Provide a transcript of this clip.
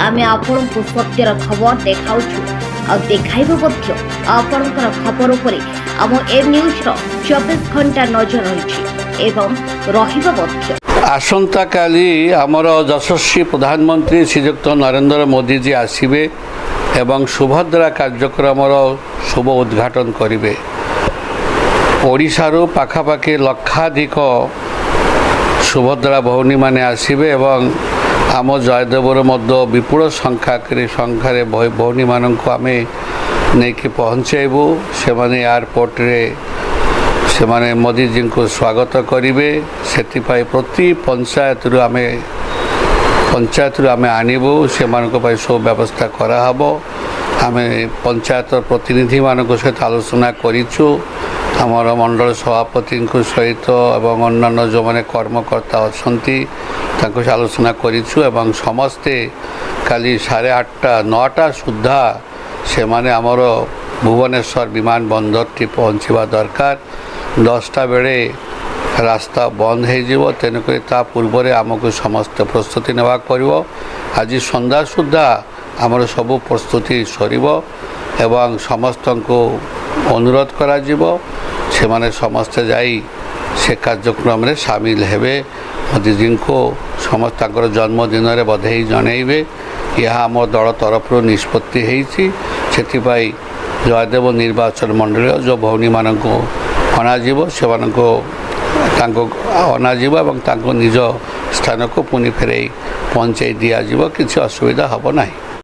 आमे आपणको सत्यर खबर देखाउछु आ देखाइबो मध्य आपणकर खबर उपरे आम ए न्यूज रो 24 घंटा नजर रहिछि एवं रहिबो मध्य। आसंता काली आमर यशस्वी प्रधानमंत्री श्रीयुक्त नरेंद्र मोदी जी आसबे एवं सुभद्रा कार्यक्रम शुभ उद्घाटन करेंगे। ओडिशारू पाखापाखि लक्षाधिक सुभद्रा भौनी माने आसबे एवं आम जयदेवर मध्य विपुल संख्यार भौनी मानक आम नहीं पहुँचेबू से एयरपोर्ट रे से माने मोदी जी को स्वागत करेंगे। से प्रति पंचायत आम आनबू से सब व्यवस्था कराहब। आम पंचायत प्रतिनिधि मान सहित आलोचना करूँ आमर मंडल सभापति सहित एवं अन्य जो मैंने कर्मकर्ता अच्छा आलोचना करूँ समस्ते काली 8:30 9टा सुधा से माने आमर भुवनेश्वर विमान बंदर टी पहुँचवा दरकार। 10टा बेले रास्ता बंद हो तेणुक पूर्व आमको समस्त प्रस्तुति नेवा पड़ो। आज संध्या सुधा आमर सबू प्रस्तुति सर एवं समस्त को अनुरोध करा से माने समस्ते जाई से कार्यक्रम रे शामिल हेबे। मोदी जी को समस्त जन्मदिन में बधाई जनइबे। यह आम दल तरफ निष्पत्ति होती से जयदेव निर्वाचन मंडल जो भौनी मान अणाजिब से अणाजिब और निज स्थान को पुनि फेर पहुँचाई दिज्व किसी असुविधा हम ना।